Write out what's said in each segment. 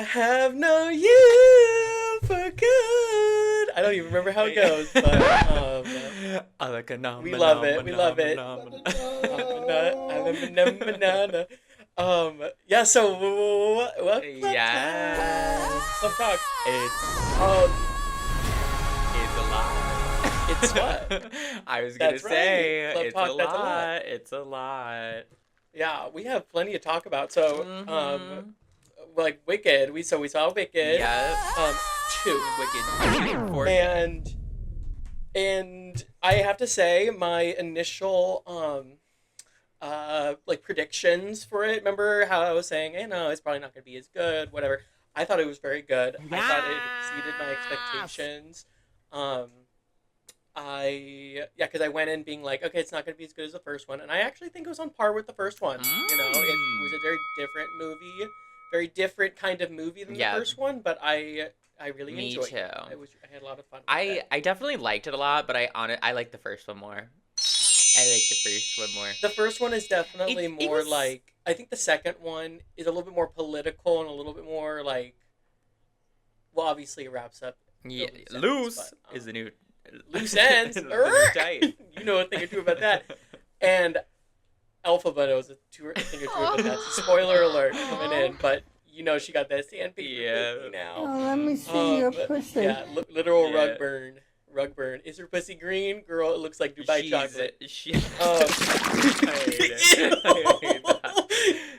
have known you for good. I don't even remember how it goes, but we love it. We love it. Banana. Yeah. So what? Yeah. Club talk. It's a lot. It's what? I was gonna That's say right. Club it's talk. a That's a lot. lot. It's a lot. Yeah, we have plenty to talk about. So, Mhm. like Wicked. We saw Wicked. Yep. 2. Wicked 4. And I have to say my initial like predictions for it. Remember how I was saying, hey, no, it's probably not going to be as good. Whatever. I thought it was very good. I thought it exceeded my expectations. Because I went in being like, okay, it's not going to be as good as the first one, and I actually think it was on par with the first one. You know, it was a very different movie, very different kind of movie than the first one, but I really enjoyed it. I had a lot of fun with it. I definitely liked it a lot, but I like the first one more. I like the first one more. The first one is definitely more like, I think the second one is a little bit more political and a little bit more like, well, obviously it wraps up. Loose is the new loose ends. You know a thing or two about that. And Alphaba knows a thing or two about that. So spoiler alert coming in, but you know she got that sandpaper pussy now. Oh, let me see your pussy. Yeah, literal rug burn. Rug burn. Is her pussy green? Girl, it looks like Dubai chocolate. I hate that.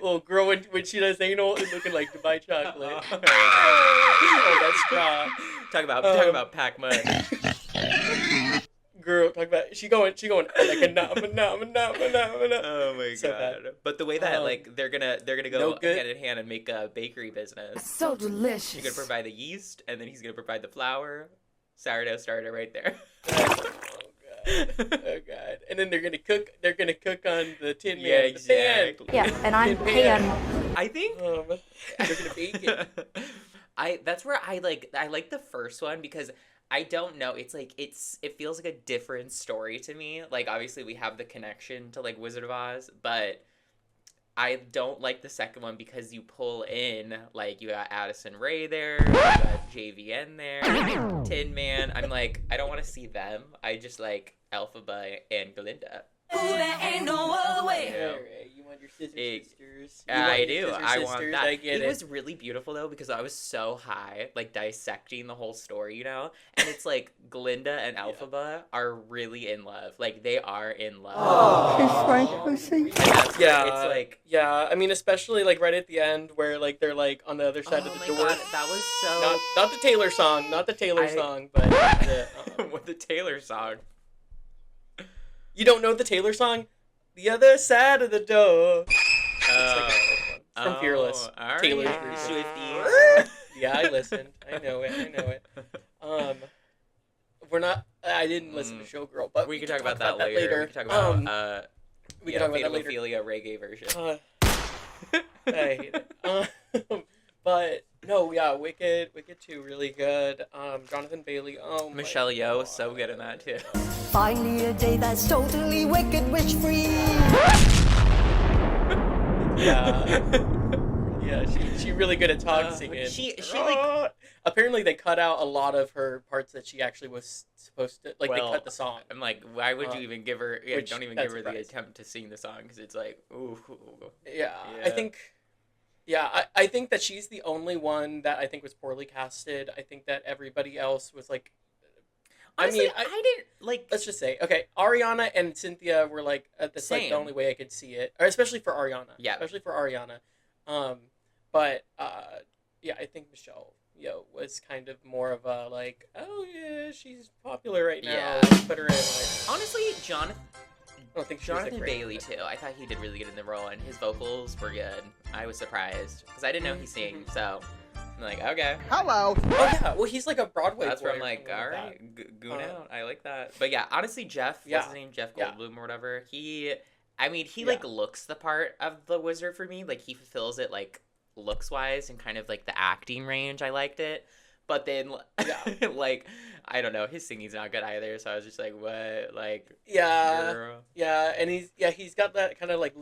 Little girl, when she does anal, it's looking like Dubai chocolate. Oh, that's straw. Talk about pack mud. Girl, talk about she going like a no. Oh my So god! bad. But the way that like they're gonna go hand in hand and make a bakery business. So delicious. She's gonna provide the yeast, and then he's gonna provide the flour. Sourdough starter right there. Oh god! And then they're gonna cook. They're gonna cook on the tin man. Yeah, exactly. Yeah, and I'm pan. I think they're gonna bake it. That's where I like the first one because I don't know. It's like it feels like a different story to me. Like obviously we have the connection to like Wizard of Oz, but I don't like the second one because you pull in like you got Addison Rae there, you got JVN there, Tin Man. I'm like I don't want to see them. I just like Alphaba and Glinda. Ooh, there ain't no other way. You want your sisters. I do. I want that. I get it. It was really beautiful though because I was so high, like dissecting the whole story, you know. And it's like Glinda and Alphaba are really in love. Like they are in love. Kiss my pussy. It's like I mean, especially like right at the end where like they're like on the other side of the door. God, that was so not the Taylor song, but what the Taylor song. You don't know the Taylor song? The other side of the door. From Fearless. Right. Taylor's Swiftie. Yeah, I listened. I know it. We're not. I didn't listen to Showgirl, but we can talk about that later. We can talk about Ophelia reggae version. I hate it. But no, yeah, Wicked 2 really good. Jonathan Bailey. Oh, Michelle Yeoh so good in that too. Finally a day that's totally wicked witch free. Yeah, she really good at singing. She like apparently they cut out a lot of her parts that she actually was supposed to like. They cut the song. I'm like, why would you even give her? Yeah, don't even give her the attempt to sing the song because it's like, ooh. Yeah, I think. Yeah, I think that she's the only one that I think was poorly casted. I think that everybody else was like. Honestly, I didn't like. Let's just say, okay, Ariana and Cynthia were like that's like the only way I could see it, or especially for Ariana. Yeah, especially for Ariana. But yeah, I think Michelle Yeoh was kind of more of a like, oh yeah, she's popular right now. Yeah, let's put her in. Like, honestly, Jonathan Jonathan Bailey too. I thought he did really good in the role, and his vocals were good. I was surprised because I didn't know he sings, so. I'm like, okay. Hello. Oh yeah, well he's like a Broadway. That's boy where I'm like, all right, goon out. I like that. But yeah, honestly, Jeff, what's his name? Jeff Goldblum or whatever. He like looks the part of the wizard for me. Like he fulfills it like looks wise and kind of like the acting range. I liked it. But then, Yeah. like, I don't know, his singing's not good either. So I was just like, what? Like, Yeah. girl. Yeah, and he's got that kind of like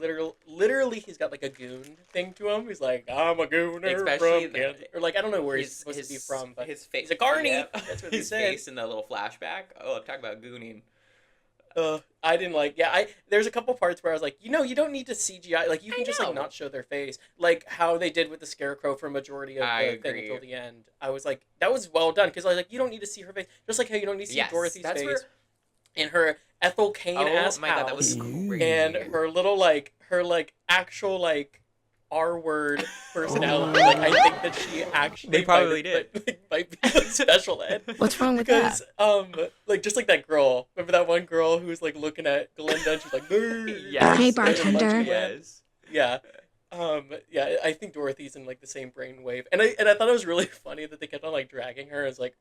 literally he's got like a goon thing to him. He's like, I'm a gooner Especially from Kansas. Or like I don't know where he's supposed to be from, but his face. he's a carny. Yeah. That's what he his said. face in the little flashback. Oh, talk about gooning. I didn't like. Yeah, there's a couple parts where I was like, you don't need to CGI. Like you can just know. like not show their face, like how they did with the Scarecrow for majority of the thing agree. until the end. I was like, that was well done because I was like, you don't need to see her face, just like how you don't need to see Yes, Dorothy's that's face where- in her Ethel Cain ass Oh my house. god, that was crazy. And her little like actual like R word personality. Like I think that she actually They probably did. might be like special ed. What's wrong with Because that? like just like that girl. Remember that one girl who was like looking at Glinda and she's like, Yes. Hey, And then bartender. lunch again. Yes. Yeah. Yeah, I think Dorothy's in like the same brainwave. And I thought it was really funny that they kept on like dragging her. It's like,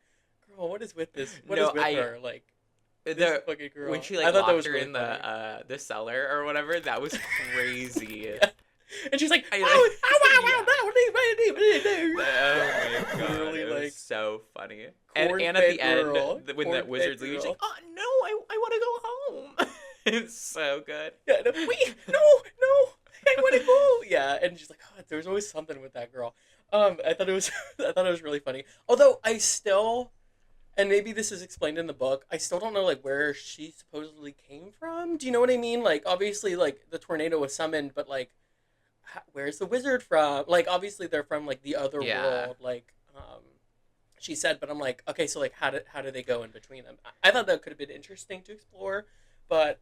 girl, what is with this? What is with her? Like this fucking girl. When she I like thought that locked was her really in funny. the cellar or whatever, that was crazy. Yeah. And she's like, I- oh Yeah. wow, Oh my god, Really, it was like, so funny. And at corn-fed the end, girl. when that Corn-fed wizard's leaving, she's girl. like, oh no, I want to go home. It's so good. Yeah, no, I want to go. Yeah, and she's like, oh, there's always something with that girl. I thought it was really funny. Although I still, and maybe this is explained in the book, I still don't know like where she supposedly came from. Do you know what I mean? Like obviously, like the tornado was summoned, but like, where's the wizard from? Like obviously they're from like the other world. Like, she said, but I'm like, okay, so like how do they go in between them? I thought that could have been interesting to explore, but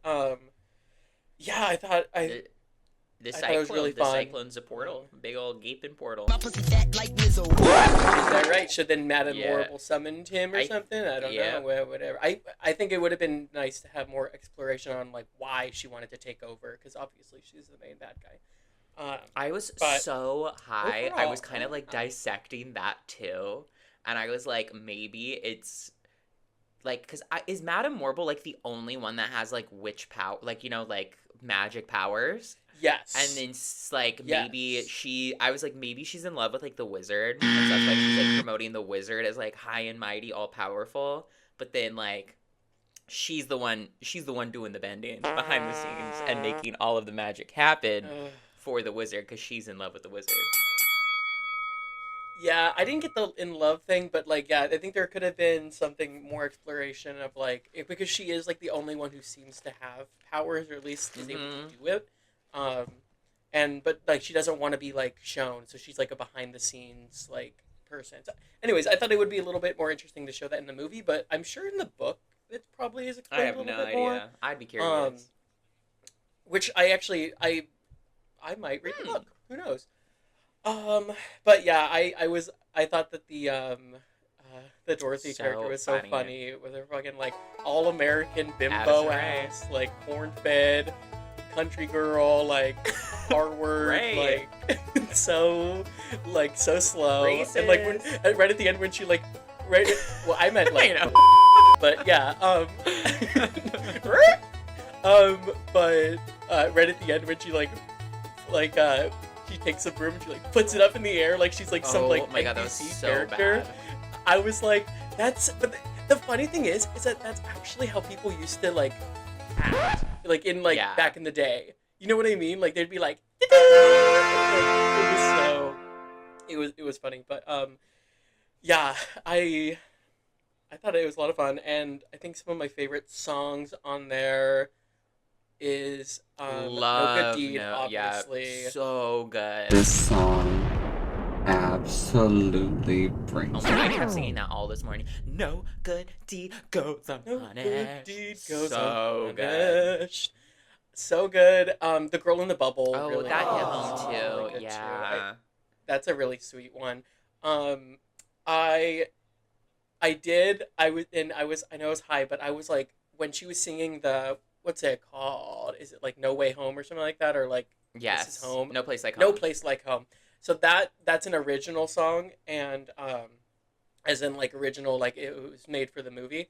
yeah, I thought The thought it was really the fun. cyclone's a portal, big old gaping portal. My pussy fat like Lizzo. Is that right? Should then Madame Yeah. Morrible summoned him or something? I don't yeah. know. Whatever. I think it would have been nice to have more exploration on like why she wanted to take over, because obviously she's the main bad guy. I was but so high. I overall, was kind of like dissecting that too, and I was like, maybe it's like because is Madame Morrible like the only one that has like witch power, like like magic powers? Yes. And then like Yes. maybe I was like maybe she's in love with like the wizard, and so that's why she's like promoting the wizard as like high and mighty, all powerful. But then like she's the one doing the bending behind the scenes and making all of the magic happen for the wizard because she's in love with the wizard. Yeah, I didn't get the in love thing, but like, yeah, I think there could have been something more exploration of like because she is like the only one who seems to have powers, or at least is able to do it. But like she doesn't want to be like shown, so she's like a behind the scenes like person. So, anyways, I thought it would be a little bit more interesting to show that in the movie, but I'm sure in the book it probably is explained I have a little no bit idea. more. I'd be curious. Which I actually I might read the book. Who knows? But yeah, I thought that the Dorothy So character was so funny. funny with her fucking like all American bimbo Addison Rae. ass, like corn fed country girl, like R word, Rae. like so slow. And like when right at the end when she like well I meant like I know. but yeah, but right at the end when she she takes a broom and she like puts it up in the air like she's like some Oh like my god, that was NPC so character. bad. I was like, but the funny thing is that that's actually how people used to like act, like in like Yeah. back in the day. You know what I mean? Like they'd be like, it was funny, but yeah, I thought it was a lot of fun, and I think some of my favorite songs on there is No Good Deed, obviously. Yeah, so good. This song absolutely brings Oh my god, I kept singing that all this morning. No good deed goes No unpunished. good deed goes So unpunished. So good. The Girl in the Bubble. Oh, really that hit was home really too. good, Yeah. That's a really sweet one. I know I was high, but I was like when she was singing what's it called? Is it like No Way Home or something like that, or like Yes. This Is Home? No place like home. No Place Like Home. So that's an original song, and as in like original, like it was made for the movie.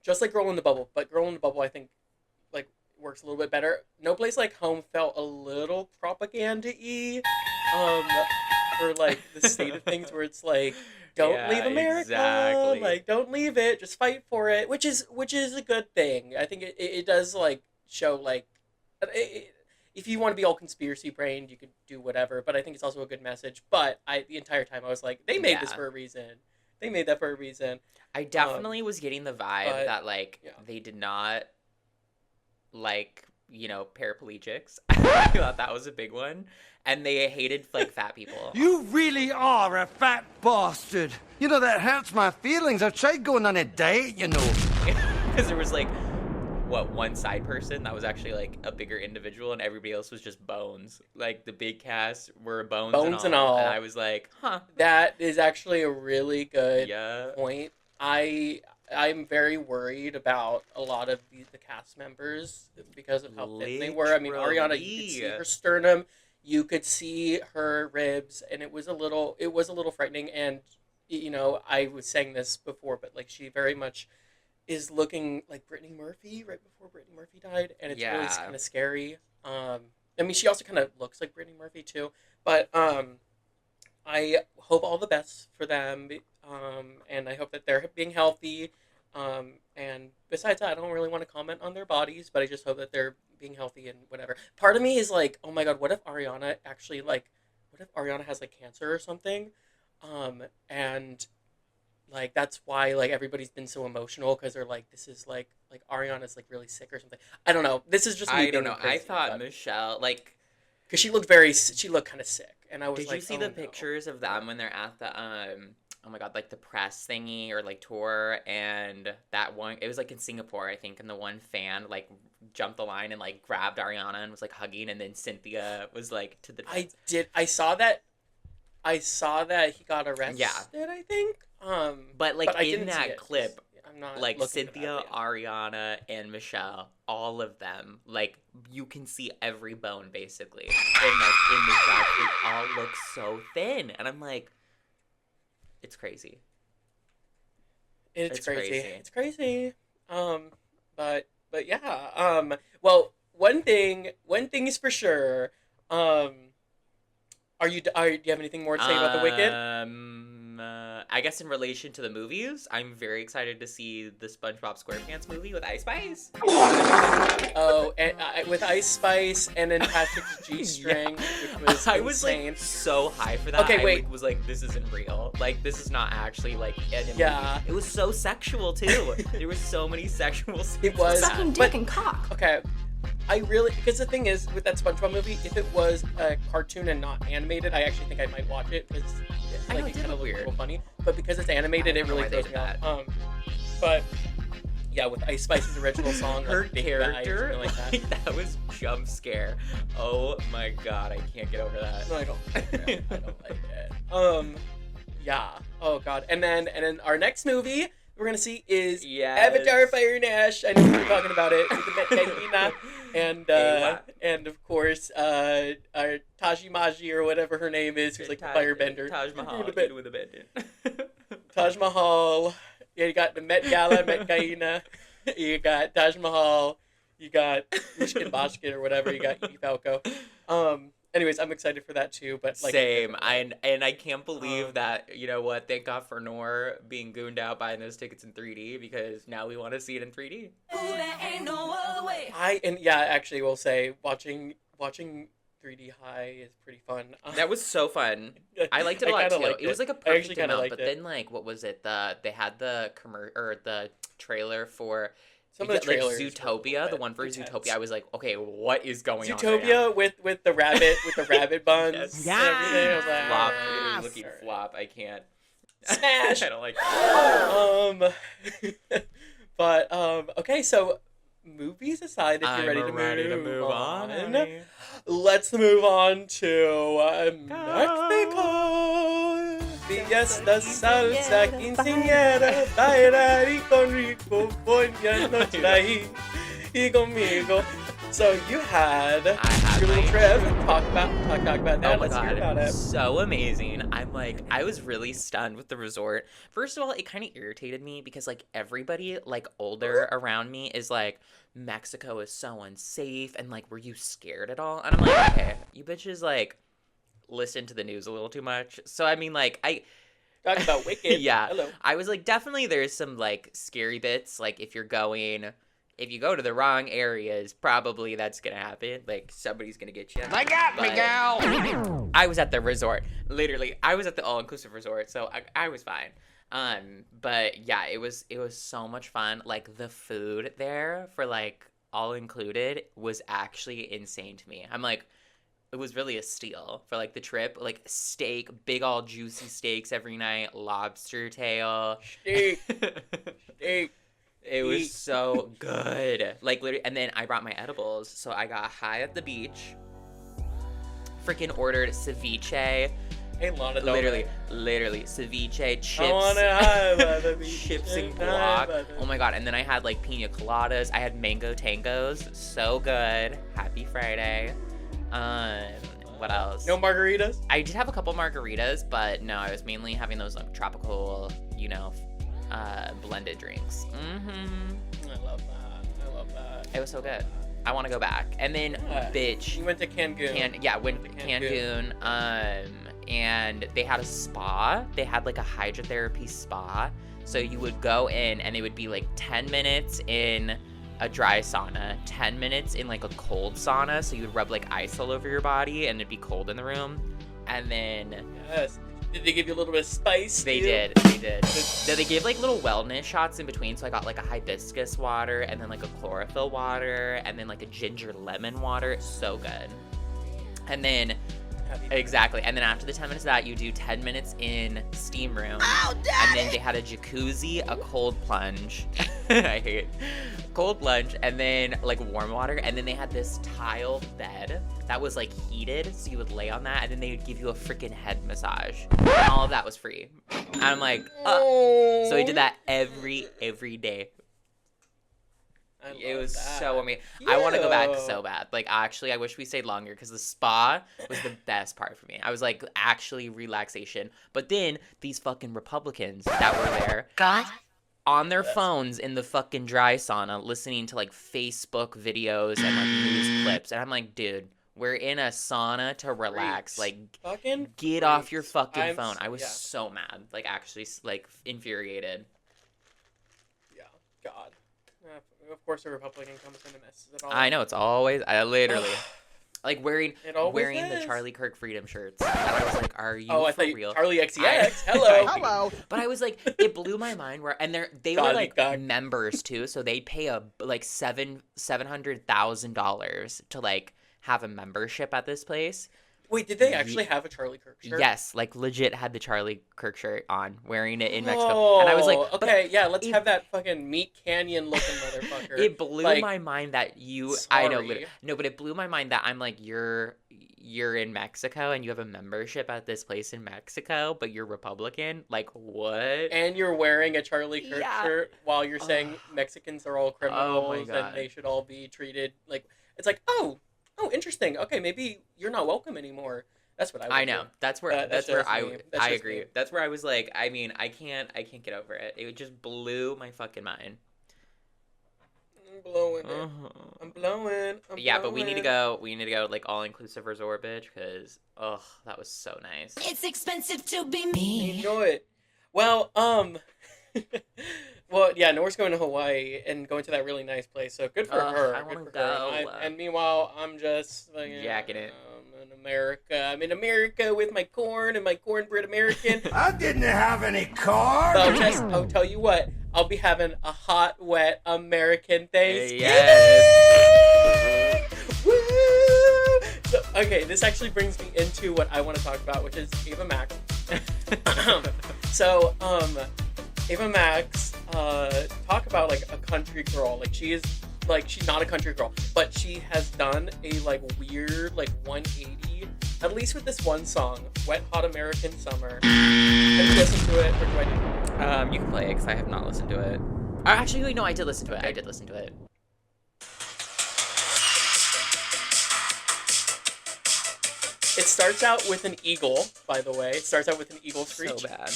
Just like Girl in the Bubble, but Girl in the Bubble I think like works a little bit better. No Place Like Home felt a little propaganda-y. for like the state of things where it's like, don't leave America, exactly. like don't leave it, just fight for it, which is a good thing. I think it does like show like if you want to be all conspiracy brained, you could do whatever, but I think it's also a good message. But the entire time I was like, they made this for a reason. They made that for a reason. I definitely was getting the vibe that like they did not like, you know, paraplegics. I thought that was a big one. And they hated like fat people. You really are a fat bastard. You know, that hurts my feelings. I've tried going on a date, you know. Because there was like, what, one side person that was actually like a bigger individual and everybody else was just bones. Like the big cast were bones and all. And I was like, huh. That is actually a really good point. I'm very worried about a lot of the cast members because of how thin they were. I mean, Ariana, you could see her sternum, you could see her ribs, and it was a little frightening. And you know, I was saying this before, but like she very much is looking like Brittany Murphy right before Brittany Murphy died, and it's really kind of scary. I mean, she also kind of looks like Brittany Murphy too, but I hope all the best for them, and I hope that they're being healthy. And besides that, I don't really want to comment on their bodies, but I just hope that they're being healthy and whatever. Part of me is like, oh my god, what if Ariana has like cancer or something, and like that's why like everybody's been so emotional because they're like, this is like Ariana's like really sick or something. I don't know. This is just me. I don't know. Crazy, I thought Michelle like because she looked kind of sick, and I was Did you see the pictures of them when they're at the oh my god, like the press thingy or like tour, and that one, it was like in Singapore, I think, and the one fan like jumped the line and like grabbed Ariana and was like hugging, and then Cynthia was like to the I saw that he got arrested, I think. But like in that clip, I'm not like Cynthia, Ariana, and Michelle, all of them, like you can see every bone basically, and like in the shot, they all look so thin, and I'm like, it's crazy. It's crazy. But yeah. Well, one thing is for sure. Do you have anything more to say about The Wicked? I guess in relation to the movies, I'm very excited to see the SpongeBob SquarePants movie with Ice Spice. Oh, and with Ice Spice and then Patrick's G-string, which was insane. I was like so high for that. Okay, wait. I was like, this isn't real. Like, this is not actually like an movie. Yeah. It was so sexual too. There were so many sexual scenes. It was sucking dick and cock. Okay. Because the thing is, with that SpongeBob movie, if it was a cartoon and not animated, I actually think I might watch it, because it kind of looks a little funny. But because it's animated, it really throws me off. But yeah, with Ice Spice's original song, her like, character, like that. That was jump scare. Oh my god, I can't get over that. No, I don't like it. I don't like it. Yeah. Oh god. And then our next movie we're gonna see is Avatar: Fire and Ash. I know we were talking about it with the Met Gallina, and of course our Taji Maji or whatever her name is, who's like the firebender. Taj Mahal with a bed. Taj Mahal. Yeah, you got the Met Gala, Met Gallina. You got Taj Mahal. You got Mishkin Bashkin or whatever. You got Edie Falco. Anyways, I'm excited for that too. But like, same. I can't believe that, you know what? Thank God for Noor being gooned out buying those tickets in 3D, because now we want to see it in 3D. Actually, will say watching 3D high is pretty fun. That was so fun. I liked it a lot too. It was like a perfect amount. But then like, what was it? They had the the trailer for. Some of the trailers, like Zootopia, the one for Zootopia, I was like, okay, what is going on? Zootopia with the rabbit buns. Yes. And everything. I was like, flop. It was looking flop. I can't. Smash. I don't like that. But okay, so movies aside, if you're ready to move on, let's move on to Mexico. Fiesta, salsa, quinceañera, bailar y con rico, ponernos ahí y conmigo. So you had your little trip. Talk about that. Oh my Let's god, hear about it. so amazing. I was really stunned with the resort. First of all, it kind of irritated me because like everybody like older around me is like, Mexico is so unsafe, and like, were you scared at all? And I'm like, okay, you bitches like listen to the news a little too much. So I mean, like, Talk about Wicked. Yeah. Hello. I was like, definitely there's some like scary bits. Like if you go to the wrong areas, probably that's gonna happen. Like somebody's gonna get you. They got me, gal. I was at the resort. Literally, I was at the all-inclusive resort, so I was fine. But yeah, it was so much fun. Like the food there for like all included was actually insane to me. I'm like, it was really a steal for like the trip. Like steak, big all juicy steaks every night, lobster tail. Steak. It was so good. Like literally, and then I brought my edibles, so I got high at the beach. Freaking ordered ceviche. Hey, Lana Del Literally Rey. ceviche, chips, I wanna high by the beach, chips and high by guac. the Oh my god! And then I had like pina coladas. I had mango tangos. So good. Happy Friday. What else? No margaritas? I did have a couple margaritas, but no, I was mainly having those like tropical, blended drinks. I love that. It was so good. I want to go back. And then, bitch. You went to Cancun. Went to Cancun. And they had a spa. They had like a hydrotherapy spa. So you would go in, and it would be like 10 minutes in a dry sauna, 10 minutes in like a cold sauna. So you would rub like ice all over your body, and it'd be cold in the room. And then Yes. Did they give you a little bit of spice? They too? did. They gave like little wellness shots in between. So I got like a hibiscus water, and then like a chlorophyll water, and then like a ginger lemon water. So good. And then exactly. And then after the 10 minutes of that, you do 10 minutes in steam room. Ow, Daddy! And then they had a jacuzzi, a cold plunge. I hate cold plunge, and then like warm water. And then they had this tile bed that was like heated, so you would lay on that, and then they would give you a freaking head massage. And all of that was free. And I'm like, so we did that every day. It was so amazing. I want to go back so bad. Like, actually, I wish we stayed longer because the spa was the best part for me. I was like, actually, relaxation. But then these fucking Republicans that were there on their phones in the fucking dry sauna listening to like Facebook videos and like news clips. And I'm like, dude, we're in a sauna to relax. Like, fucking get off your fucking phone. I was yeah. so mad. Like, actually, like, infuriated. Yeah, God. Of course, a Republican comes in and messes it all. I know, it's always, I literally, like wearing is. the Charlie Kirk Freedom shirts. And I was like, are you I for thought real? Charlie XCX. Hello. Hello. But I was like, it blew my mind. They were like members too, so they pay a like $700,000 to like have a membership at this place. Wait, did they actually have a Charlie Kirk shirt? Yes, like legit had the Charlie Kirk shirt on, wearing it in Mexico. And I was like, okay, yeah, let's have that fucking Meat Canyon looking motherfucker. It blew my mind that I know, no, but it blew my mind that I'm like, you're in Mexico and you have a membership at this place in Mexico, but you're Republican? Like, what? And you're wearing a Charlie Kirk shirt while you're saying Mexicans are all criminals and they should all be treated like, it's like, oh, interesting. Okay, maybe you're not welcome anymore. That's what I know. Do. That's where I agree. Me. That's where I was like, I mean, I can't get over it. It just blew my fucking mind. I'm blowing it. I'm blowing. But we need to go like all inclusive resort, bitch, because that was so nice. It's expensive to be me. Enjoy it. Well, well, yeah, Nora's going to Hawaii and going to that really nice place, so good for her. I want to go. And meanwhile, I'm just like, jacking it. I'm in America. I'm in America with my corn and my cornbread American. I didn't have any car. I'll tell you what. I'll be having a hot, wet American Thanksgiving. Yes. Woo! So, okay, this actually brings me into what I want to talk about, which is Ava Max. So, Ava Max, talk about like a country girl. Like she's not a country girl, but she has done a like weird like 180, at least with this one song, Wet Hot American Summer. Have you listened to it, or do I do it? You can play it because I have not listened to it. Actually, no, I did listen to it. I did listen to it. It starts out with an eagle, by the way. It starts out with an eagle screech. So bad.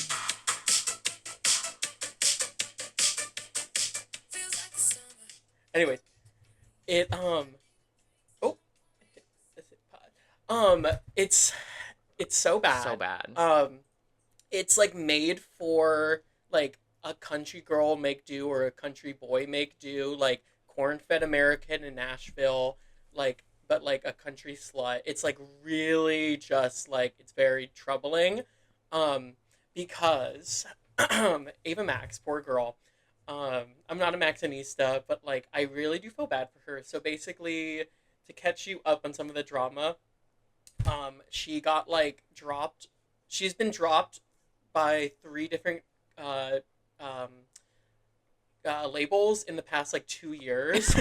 Anyways, it's It's so bad. So bad. It's like made for like a country girl make do or a country boy make do, like corn-fed American in Nashville, like but like a country slut. It's like really just like it's very troubling, because Ava Max, poor girl. I'm not a Maxinista, but like I really do feel bad for her. So basically, to catch you up on some of the drama, she got like dropped. She's been dropped by 3 different labels in the past like 2 years.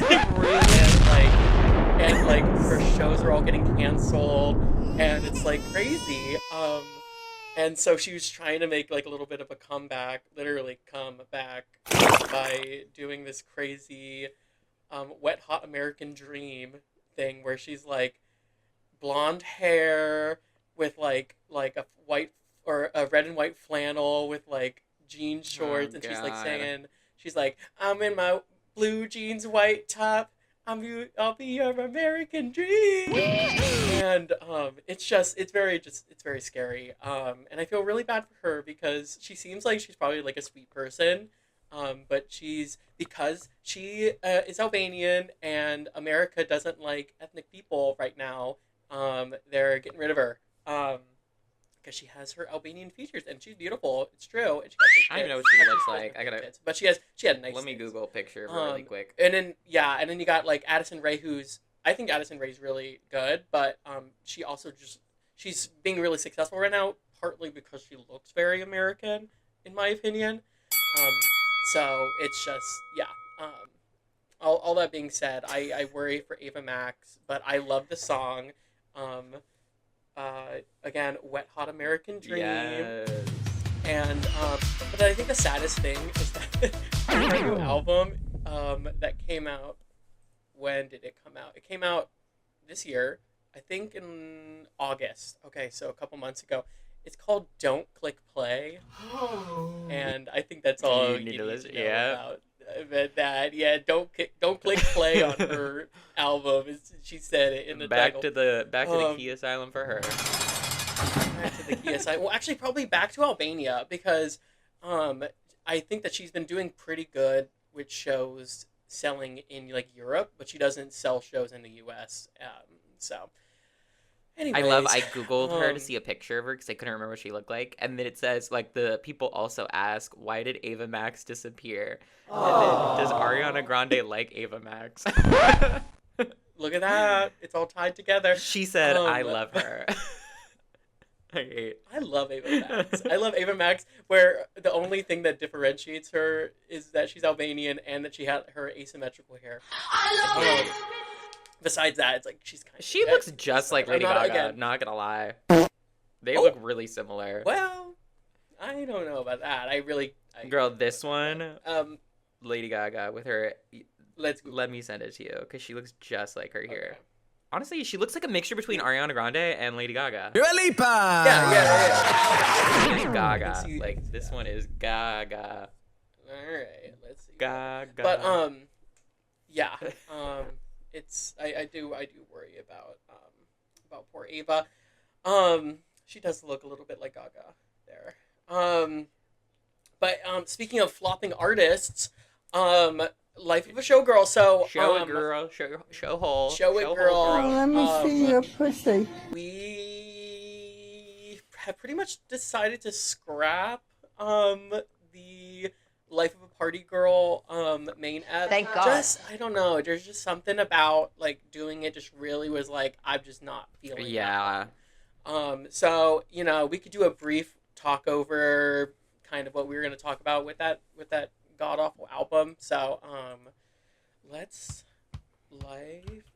and like her shows are all getting canceled, and it's like crazy. And so she was trying to make like a little bit of a comeback, literally come back, by doing this crazy Wet Hot American Dream thing where she's like blonde hair with like a white or a red and white flannel with like jean shorts, and she's like saying, she's like, I'm in my blue jeans, white top, I'll be your American dream. And it's very scary. And I feel really bad for her because she seems like she's probably like a sweet person. But because she is Albanian and America doesn't like ethnic people right now, they're getting rid of her. Because she has her Albanian features and she's beautiful. It's true. And she got big I don't even know what tits. she looks like. I gotta. Tits. But she had nice. Let me tits. Google a picture of her really quick. And then you got like Addison Rae, I think Addison Rae's really good, but she's being really successful right now, partly because she looks very American, in my opinion. So it's just all that being said, I worry for Ava Max, but I love the song. Again, Wet Hot American Dream. Yes. And but I think the saddest thing is that her new album that came out. When did it come out? It came out this year, I think in August. Okay, so a couple months ago. It's called Don't Click Play. And I think that's all you need to know about that. Don't click play on her album. She said it in the title. Back to the key asylum for her. Back to the key asylum. Well, actually, probably back to Albania because I think that she's been doing pretty good with shows selling in like Europe, but she doesn't sell shows in the U.S. So, anyways, I googled her to see a picture of her because I couldn't remember what she looked like, and then it says like the people also ask, why did Ava Max disappear? And then, does Ariana Grande like Ava Max? Look at that, it's all tied together. She said, I love her. I love Ava Max. I love Ava Max, where the only thing that differentiates her is that she's Albanian and that she had her asymmetrical hair. I love it. Besides that, it's like she looks just like Lady Gaga. Again. Not gonna lie, they look really similar. Well, I don't know about that. Girl, this one, Lady Gaga with her. Let me send it to you because she looks just like her here. Okay. Honestly, she looks like a mixture between Ariana Grande and Lady Gaga. Dua Lipa! Yeah. Gaga. Like, this one is Gaga. Alright, let's see. Gaga. But, yeah. It's, I do worry about poor Ava. She does look a little bit like Gaga there. But, speaking of flopping artists, Life of a Showgirl. So show it, girl. Show hole. Show it, girl. Oh, let me see your pussy. We have pretty much decided to scrap the Life of a Party Girl main app. Thank God. I don't know. There's just something about like doing it. Just really was like I'm just not feeling. Yeah. That. So we could do a brief talk over kind of what we were going to talk about with that god-awful album. So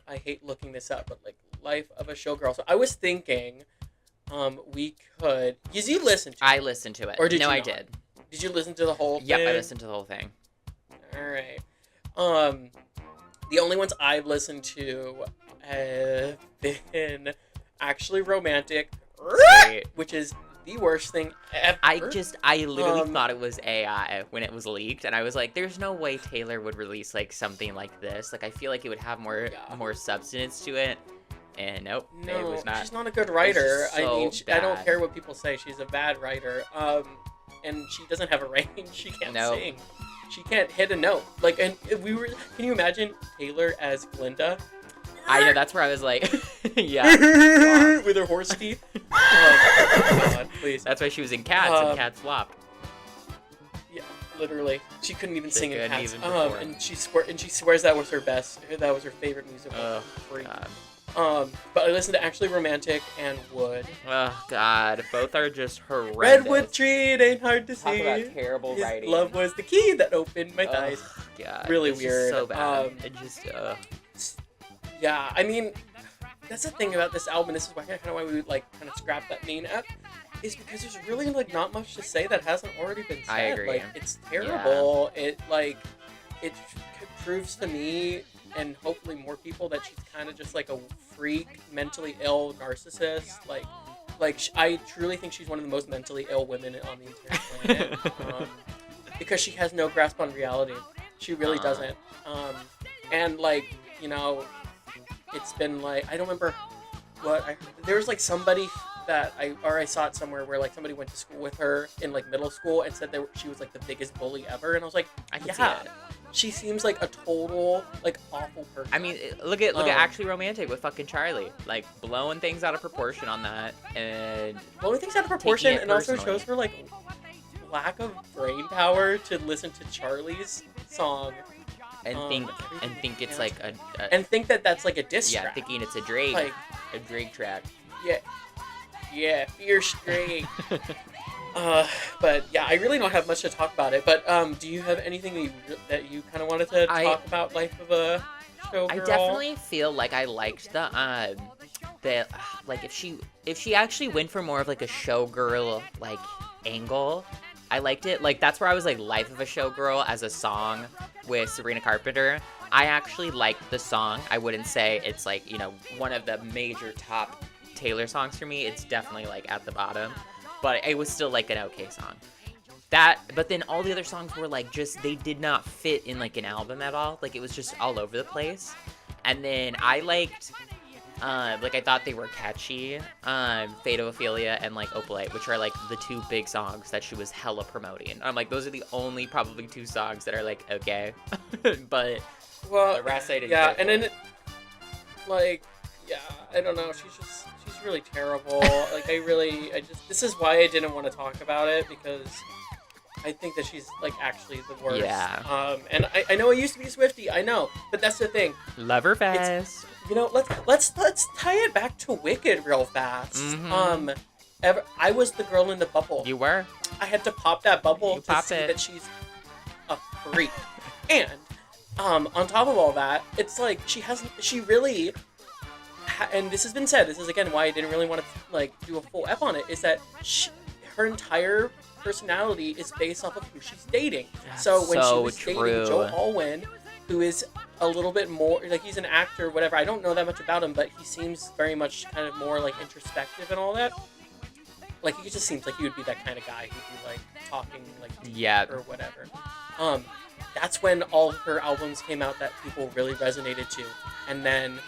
I hate looking this up, but like Life of a Showgirl. So I was thinking we could you listen to it? I listened to it. Or did you I not? did. Did you listen to the whole thing? Yep, I listened to the whole thing. Alright. The only ones I've listened to have been actually romantic, which is the worst thing ever. I literally thought it was AI when it was leaked, and I was like, there's no way Taylor would release like something like this. Like, I feel like it would have more substance to it. And nope, No, it was not. she's not a good writer. So I mean, I don't bad. care what people say. She's a bad writer. And she doesn't have a range. She can't sing. She can't hit a note. Like, and can you imagine Taylor as Glinda? I know, that's where I was like, yeah. With her horse teeth. Oh, God, please. That's why she was in Cats and Cats Swap. Yeah, literally. She couldn't even sing in couldn't Cats. even perform. And she swears that was her best. That was her favorite musical. Oh, Freak. God. But I listened to Actually Romantic and Wood. Oh, God. Both are just horrendous. Redwood Tree, it ain't hard to Talk see. about terrible His writing. love was the key that opened my thighs. God. Really it's weird. Just so bad. It just, Yeah, I mean, that's the thing about this album. This is why we would like kind of scrap that main app, is because there's really like not much to say that hasn't already been said. I agree. Like, it's terrible. Yeah. It proves to me and hopefully more people that she's kind of just like a freak, mentally ill narcissist. I truly think she's one of the most mentally ill women on the entire planet. Because she has no grasp on reality. She really doesn't. And like, you know, it's been like, I don't remember there was like somebody that I saw it somewhere where like somebody went to school with her in like middle school and said she was like the biggest bully ever, and I was like, I can see it. She seems like a total like awful person. I mean, look at Actually Romantic with fucking Charlie, like blowing things out of proportion on that, and blowing things out of proportion, and also shows her like lack of brain power to listen to Charlie's song and think it's like a and think that that's like a diss track. Yeah, thinking it's a Drake track. Yeah, fierce Drake. But yeah, I really don't have much to talk about it. But do you have anything that you kind of wanted to talk about Life of a Showgirl? I definitely feel like I liked the like if she actually went for more of like a showgirl like angle, I liked it. Like that's where I was like Life of a Showgirl as a song with Sabrina Carpenter. I actually liked the song. I wouldn't say it's like, you know, one of the major top Taylor songs for me. It's definitely like at the bottom. But it was still like an okay song. But then all the other songs were like just, they did not fit in like an album at all. Like it was just all over the place. And then I liked, like I thought they were catchy, Fate-O-Ophelia and like Opalite, which are like the two big songs that she was hella promoting. I'm like, those are the only probably two songs that are like okay. But the rest I didn't care for. And then I don't know, she's really terrible. Like this is why I didn't want to talk about it, because I think that she's like actually the worst. Yeah. And I know I used to be a Swiftie, I know, but that's the thing. Loverfest. You know, let's tie it back to Wicked real fast. Mm-hmm. I was the girl in the bubble. You were. I had to pop that bubble to see that she's a freak. And on top of all that, it's like she really. And this has been said, this is again why I didn't really want to like do a full ep on it, is that her entire personality is based off of who she's dating. So when she was dating Joe Alwyn, who is a little bit more like, he's an actor, whatever, I don't know that much about him, but he seems very much kind of more like introspective and all that. Like he just seems like he would be that kind of guy who'd be like talking like deep or whatever. That's when all of her albums came out that people really resonated to, and then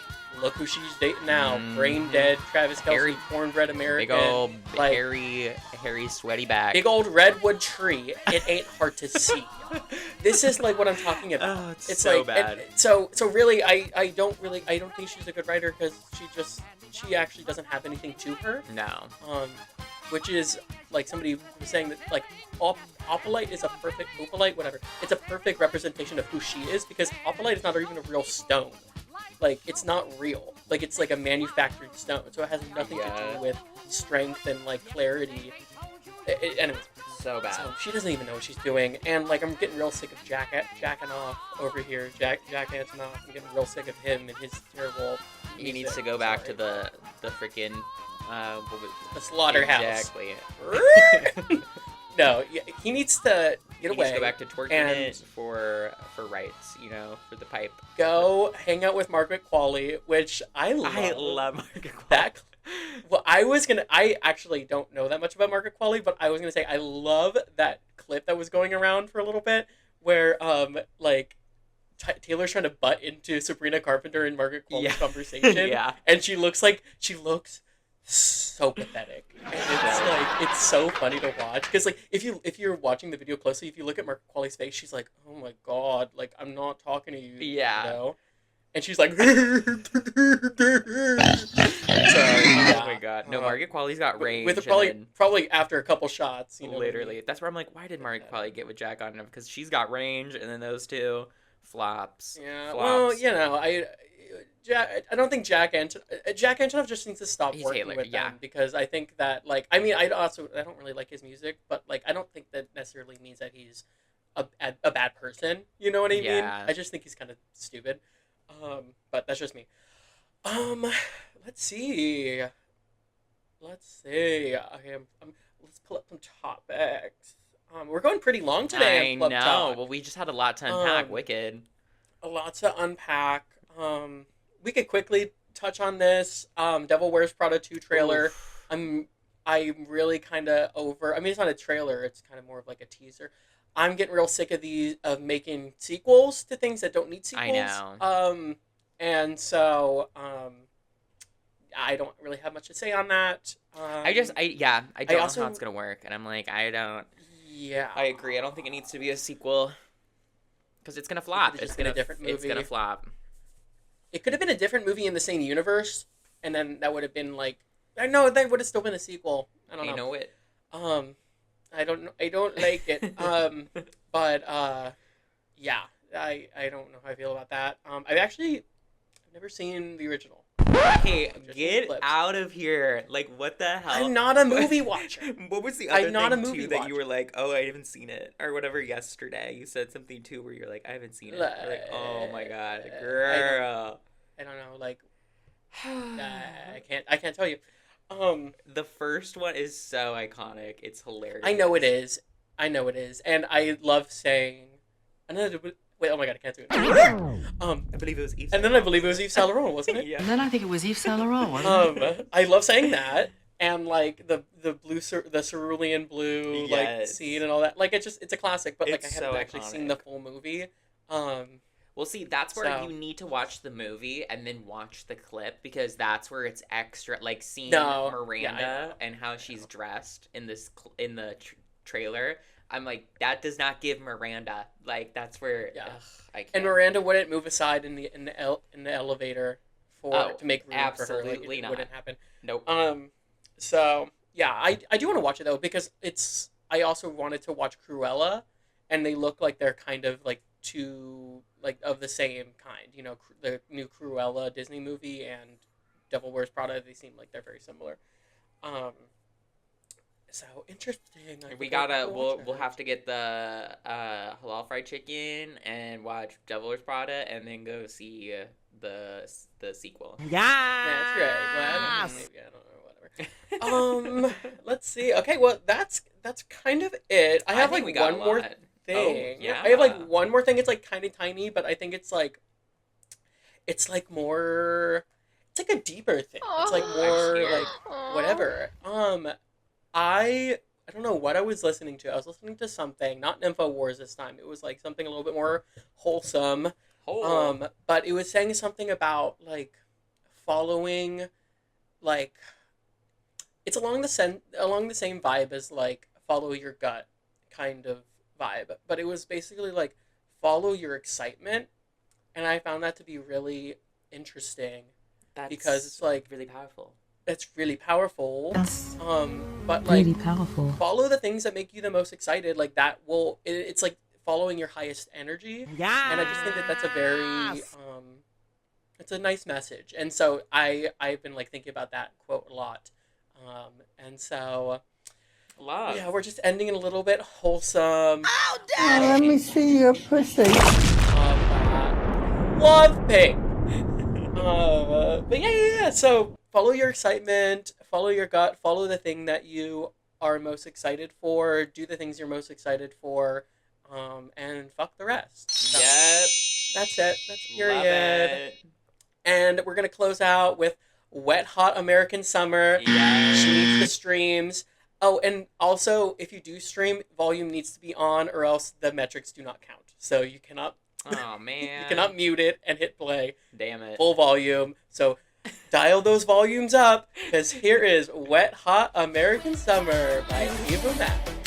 look who she's dating now. Brain Dead, Travis Kelce, Cornbread American. Big old like, hairy sweaty back. Big old redwood tree. It ain't hard to see. This is like what I'm talking about. Oh, it's so like, bad. So really, I don't think she's a good writer, because she actually doesn't have anything to her. No. Which is like somebody was saying that like Opalite is a perfect whatever. It's a perfect representation of who she is, because Opalite is not even a real stone. Like, it's not real. Like, it's like a manufactured stone. So it has nothing to do with strength and, like, clarity. Anyways. So bad. So she doesn't even know what she's doing. And, like, I'm getting real sick of jacking off over here. Jack Antonoff. I'm getting real sick of him and his terrible music. He needs to go back to the freaking... the slaughterhouse. Exactly. No, he needs to get away. He needs to go back to twerking it for rights, you know, for the pipe. Go hang out with Margaret Qualley, which I love. I love Margaret Qualley. Well, I actually don't know that much about Margaret Qualley, but I was gonna say I love that clip that was going around for a little bit, where like Taylor's trying to butt into Sabrina Carpenter and Margaret Qualley's conversation. Yeah. And she looks so pathetic. And it's so funny to watch. Because, like, if you're watching the video closely, if you look at Margaret Qualley's face, she's like, oh my god, like, I'm not talking to you. Yeah. You know? And she's like, so, oh my god. No, Margaret Qualley's got range. With probably after a couple shots, you know. Literally. That's where I'm like, why did Margaret Qualley get with Jack on him? Because she's got range, and then those two flops. Yeah. Flops. Well, you know, I don't think Jack Antonoff just needs to stop working with them, because I think that, like, I mean, I don't really like his music, but, like, I don't think that necessarily means that he's a bad person. You know what I mean? I just think he's kind of stupid. But that's just me. Let's see. Okay, let's pull up some topics. We're going pretty long today. I know. Well, we just had a lot to unpack. Wicked. A lot to unpack. We could quickly touch on this. Devil Wears Prada 2 trailer. Oof. I'm really kind of over. I mean, it's not a trailer. It's kind of more of like a teaser. I'm getting real sick of making sequels to things that don't need sequels. I know. And so, I don't really have much to say on that. I don't know how it's gonna work, and I'm like, I don't. Yeah. I agree. I don't think it needs to be a sequel, because it's gonna flop. It's gonna a different movie. It's gonna flop. It could have been a different movie in the same universe, and then that would have been like, I know that would have still been a sequel. I don't know. I know it. I don't like it. But yeah, I don't know how I feel about that. I've never seen the original. Hey, get out of here! Like, what the hell? I'm not a movie watcher. What was the other thing too that you were like, oh, I haven't seen it, or whatever? Yesterday, you said something too where you're like, I haven't seen it. Like, oh my god, girl. I don't know. Like, I can't tell you. The first one is so iconic. It's hilarious. I know it is, and I love saying. Wait, oh my god, I can't do it. I believe it was Yves. And then I believe it was Yves Saint Laurent, wasn't it? Yeah. And then I think it was Yves Saint Laurent, wasn't it? I love saying that, and like the cerulean blue like scene and all that. Like it's a classic, but like I haven't actually seen the full movie. Well, see, that's where you need to watch the movie and then watch the clip, because that's where it's extra, like seeing Miranda and how she's dressed in the trailer. I'm like, that does not give Miranda. Like, that's where I can't. And Miranda wouldn't move aside in the elevator to make room for her. Like, it wouldn't happen. Nope. So yeah, I do want to watch it though, because I also wanted to watch Cruella, and they look like they're kind of like two like of the same kind. You know, the new Cruella Disney movie and Devil Wears Prada. They seem like they're very similar. So interesting. We'll have to get the halal fried chicken and watch Devil Wears Prada, and then go see the sequel. Yeah. That's right. Well, maybe I don't know. Whatever. Let's see. Okay. Well, that's kind of it. I have like one more thing. Oh, yeah. I have like one more thing. It's like kind of tiny, but I think it's like more. It's like a deeper thing. It's like more like whatever. I don't know what I was listening to. I was listening to something, not InfoWars this time. It was like something a little bit more wholesome. But it was saying something about like following, like it's along the same vibe as like follow your gut kind of vibe. But it was basically like follow your excitement, and I found that to be really interesting. Because it's like really powerful. It's really powerful. That's but like really powerful. Follow the things that make you the most excited. Like that will. It's like following your highest energy. Yeah. And I just think that that's a very it's a nice message. And so I've been like thinking about that quote a lot. And so. Love. Yeah, we're just ending it a little bit wholesome. Oh, Daddy! Let me see your pussy. Love Pink. But yeah. So follow your excitement, follow your gut, follow the thing that you are most excited for, do the things you're most excited for, and fuck the rest. So, yep. That's it. That's period. And we're gonna close out with Wet Hot American Summer. Yeah. She needs the streams. Oh, and also, if you do stream, volume needs to be on, or else the metrics do not count. So you cannot Oh, man. You cannot mute it and hit play. Damn it. Full volume. So dial those volumes up, because here is Wet Hot American Summer by givvvveve.